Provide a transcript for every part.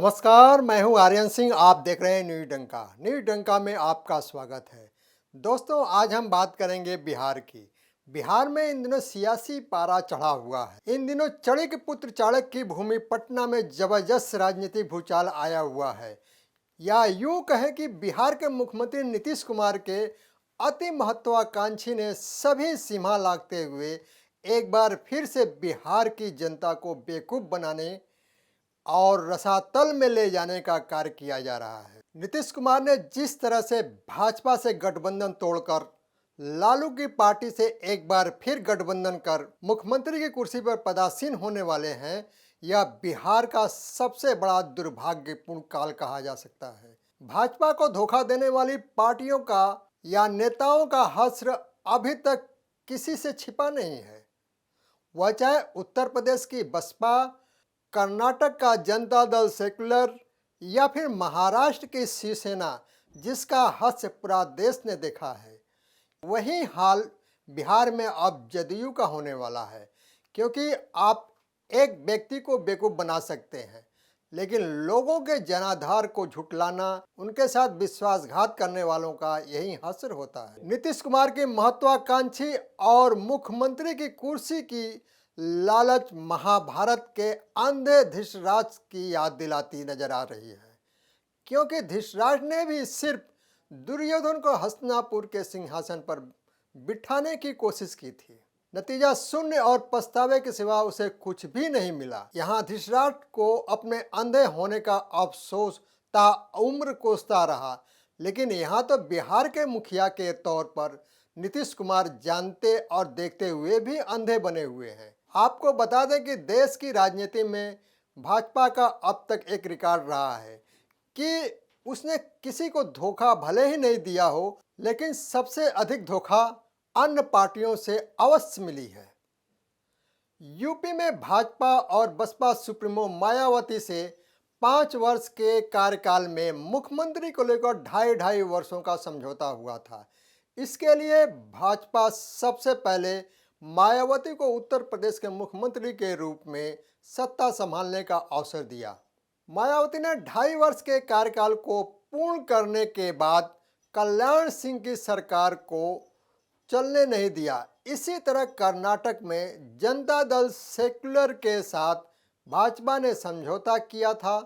नमस्कार, मैं हूं आर्यन सिंह। आप देख रहे हैं न्यूज डंका। न्यूज डंका में आपका स्वागत है। दोस्तों, आज हम बात करेंगे बिहार की। बिहार में इन दिनों सियासी पारा चढ़ा हुआ है। इन दिनों चढ़े पुत्र चाणक्य की भूमि पटना में जबरदस्त राजनीतिक भूचाल आया हुआ है। या यूं कहें कि बिहार के मुख्यमंत्री नीतीश कुमार के अति महत्वाकांक्षी ने सभी सीमा लागते हुए एक बार फिर से बिहार की जनता को बेवकूफ बनाने और रसातल में ले जाने का कार्य किया जा रहा है। नीतीश कुमार ने जिस तरह से भाजपा से गठबंधन तोड़कर लालू की पार्टी से एक बार फिर गठबंधन कर मुख्यमंत्री की कुर्सी पर पदासीन होने वाले हैं, यह बिहार का सबसे बड़ा दुर्भाग्यपूर्ण काल कहा जा सकता है। भाजपा को धोखा देने वाली पार्टियों का या नेताओं का हश्र अभी तक किसी से छिपा नहीं है। वह चाहे उत्तर प्रदेश की बसपा, कर्नाटक का जनता दल सेकुलर या फिर महाराष्ट्र की शिवसेना, जिसका हास्य पूरा देश ने देखा है। वही हाल बिहार में अब जदयू का होने वाला है। क्योंकि आप एक व्यक्ति को बेवकूफ बना सकते हैं, लेकिन लोगों के जनाधार को झुटलाना, उनके साथ विश्वासघात करने वालों का यही हश्र होता है। नीतीश कुमार की महत्वाकांक्षी और मुख्यमंत्री की कुर्सी की लालच महाभारत के अंधे धृतराष्ट्र की याद दिलाती नजर आ रही है। क्योंकि धृतराष्ट्र ने भी सिर्फ दुर्योधन को हस्तिनापुर के सिंहासन पर बिठाने की कोशिश की थी। नतीजा शून्य और पछतावे के सिवा उसे कुछ भी नहीं मिला। यहाँ धृतराष्ट्र को अपने अंधे होने का अफसोस ताउम्र कोसता रहा, लेकिन यहाँ तो बिहार के मुखिया के तौर पर नीतीश कुमार जानते और देखते हुए भी अंधे बने हुए हैं। आपको बता दें कि देश की राजनीति में भाजपा का अब तक एक रिकॉर्ड रहा है कि उसने किसी को धोखा भले ही नहीं दिया हो, लेकिन सबसे अधिक धोखा अन्य पार्टियों से अवश्य मिली है। यूपी में भाजपा और बसपा सुप्रीमो मायावती से 5 वर्ष के कार्यकाल में मुख्यमंत्री को लेकर ढाई वर्षों का समझौता हुआ था। इसके लिए भाजपा सबसे पहले मायावती को उत्तर प्रदेश के मुख्यमंत्री के रूप में सत्ता संभालने का अवसर दिया। मायावती ने 2.5 वर्ष के कार्यकाल को पूर्ण करने के बाद कल्याण सिंह की सरकार को चलने नहीं दिया। इसी तरह कर्नाटक में जनता दल सेकुलर के साथ भाजपा ने समझौता किया था,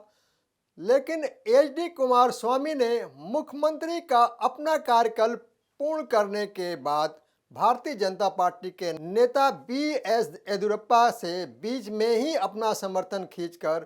लेकिन एच.डी. कुमारस्वामी ने मुख्यमंत्री का अपना कार्यकाल पूर्ण करने के बाद भारतीय जनता पार्टी के नेता बी.एस. येदियुरप्पा से बीच में ही अपना समर्थन खींचकर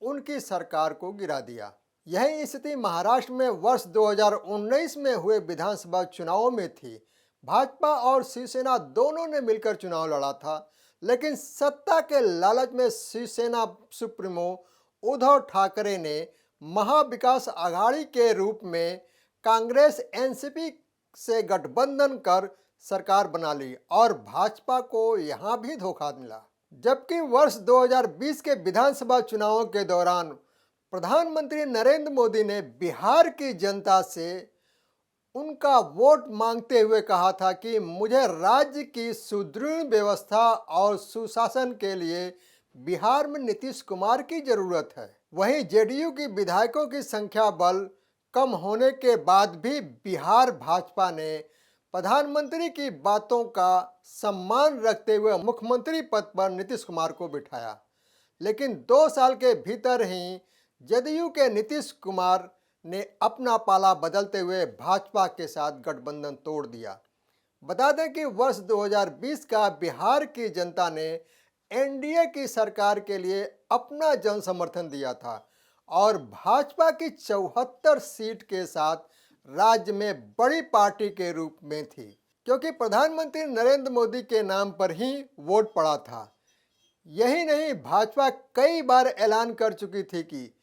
उनकी सरकार को गिरा दिया। यही स्थिति महाराष्ट्र में वर्ष 2019 में हुए विधानसभा चुनावों में थी। भाजपा और शिवसेना दोनों ने मिलकर चुनाव लड़ा था, लेकिन सत्ता के लालच में शिवसेना सुप्रीमो उद्धव ठाकरे ने महाविकास आघाड़ी के रूप में कांग्रेस एनसीपी से गठबंधन कर सरकार बना ली और भाजपा को यहाँ भी धोखा मिला। जबकि वर्ष 2020 के विधानसभा चुनावों के दौरान प्रधानमंत्री नरेंद्र मोदी ने बिहार की जनता से उनका वोट मांगते हुए कहा था कि मुझे राज्य की सुदृढ़ व्यवस्था और सुशासन के लिए बिहार में नीतीश कुमार की जरूरत है। वहीं जेडीयू की विधायकों की संख्या बल कम होने के बाद भी बिहार भाजपा ने प्रधानमंत्री की बातों का सम्मान रखते हुए मुख्यमंत्री पद पर नीतीश कुमार को बिठाया। लेकिन 2 साल के भीतर ही जदयू के नीतीश कुमार ने अपना पाला बदलते हुए भाजपा के साथ गठबंधन तोड़ दिया। बता दें कि वर्ष 2020 का बिहार की जनता ने एनडीए की सरकार के लिए अपना जन समर्थन दिया था और भाजपा की 74 सीट के साथ राज्य में बड़ी पार्टी के रूप में थी, क्योंकि प्रधानमंत्री नरेंद्र मोदी के नाम पर ही वोट पड़ा था। यही नहीं, भाजपा कई बार ऐलान कर चुकी थी कि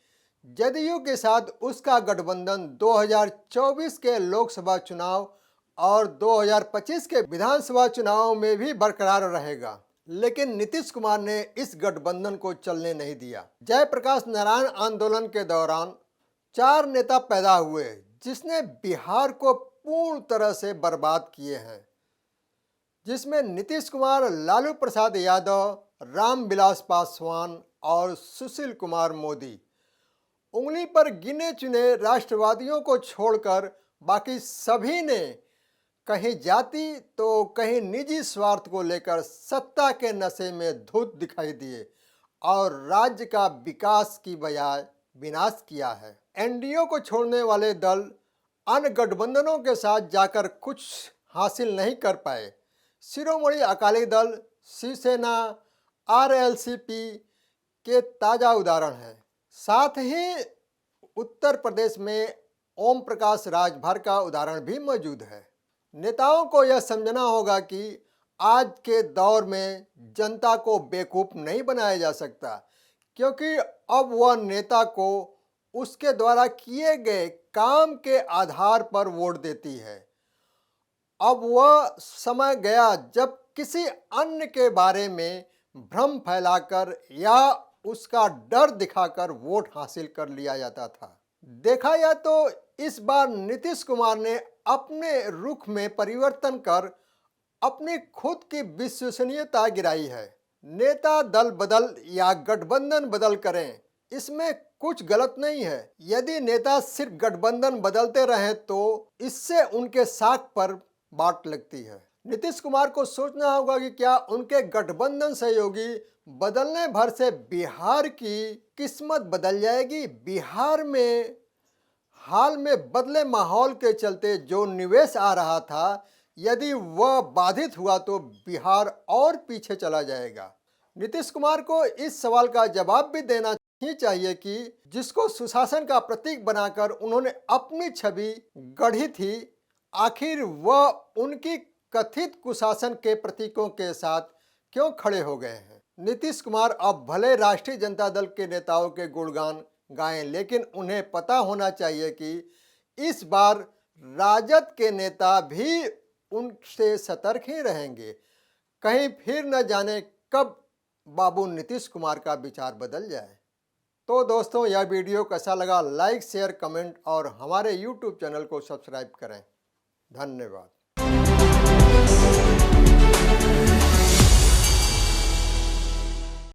जदयू के साथ उसका गठबंधन 2024 के लोकसभा चुनाव और 2025 के विधानसभा चुनाव में भी बरकरार रहेगा। लेकिन नीतीश कुमार ने इस गठबंधन को चलने नहीं दिया। जयप्रकाश नारायण आंदोलन के दौरान 4 नेता पैदा हुए जिसने बिहार को पूर्ण तरह से बर्बाद किए हैं, जिसमें नीतीश कुमार, लालू प्रसाद यादव, रामविलास पासवान और सुशील कुमार मोदी। उंगली पर गिने चुने राष्ट्रवादियों को छोड़कर बाकी सभी ने कहीं जाति तो कहीं निजी स्वार्थ को लेकर सत्ता के नशे में धुत दिखाई दिए और राज्य का विकास की बजाय विनाश किया है। एनडीए को छोड़ने वाले दल अन्य गठबंधनों के साथ जाकर कुछ हासिल नहीं कर पाए। शिरोमणि अकाली दल, शिवसेना, आरएलसीपी के ताज़ा उदाहरण हैं। साथ ही उत्तर प्रदेश में ओम प्रकाश राजभर का उदाहरण भी मौजूद है। नेताओं को यह समझना होगा कि आज के दौर में जनता को बेवकूफ़ नहीं बनाया जा सकता, क्योंकि अब वह नेता को उसके द्वारा किए गए काम के आधार पर वोट देती है। अब वह समय गया जब किसी अन्य के बारे में भ्रम फैलाकर या उसका डर दिखाकर वोट हासिल कर लिया जाता था। देखा जाए तो इस बार नीतीश कुमार ने अपने रुख में परिवर्तन कर अपनी खुद की विश्वसनीयता गिराई है। नेता दल बदल या गठबंधन बदल करें, इसमें कुछ गलत नहीं है। यदि नेता सिर्फ गठबंधन बदलते रहें तो इससे उनके साख पर बाट लगती है। नीतीश कुमार को सोचना होगा कि क्या उनके गठबंधन सहयोगी बदलने भर से बिहार की किस्मत बदल जाएगी। बिहार में हाल में बदले माहौल के चलते जो निवेश आ रहा था, यदि वह बाधित हुआ तो बिहार और पीछे चला जाएगा। नीतीश कुमार को इस सवाल का जवाब भी देना ही चाहिए कि जिसको सुशासन का प्रतीक बनाकर उन्होंने अपनी छवि गढ़ी थी, आखिर वह उनकी कथित कुशासन के प्रतीकों के साथ क्यों खड़े हो गए हैं। नीतीश कुमार अब भले राष्ट्रीय जनता दल के नेताओं के गुणगान गाएं, लेकिन उन्हें पता होना चाहिए कि इस बार राजद के नेता भी उनसे सतर्क ही रहेंगे। कहीं फिर न जाने कब बाबू नीतीश कुमार का विचार बदल जाए। तो दोस्तों, यह वीडियो कैसा लगा, लाइक, शेयर, कमेंट और हमारे यूट्यूब चैनल को सब्सक्राइब करें। धन्यवाद।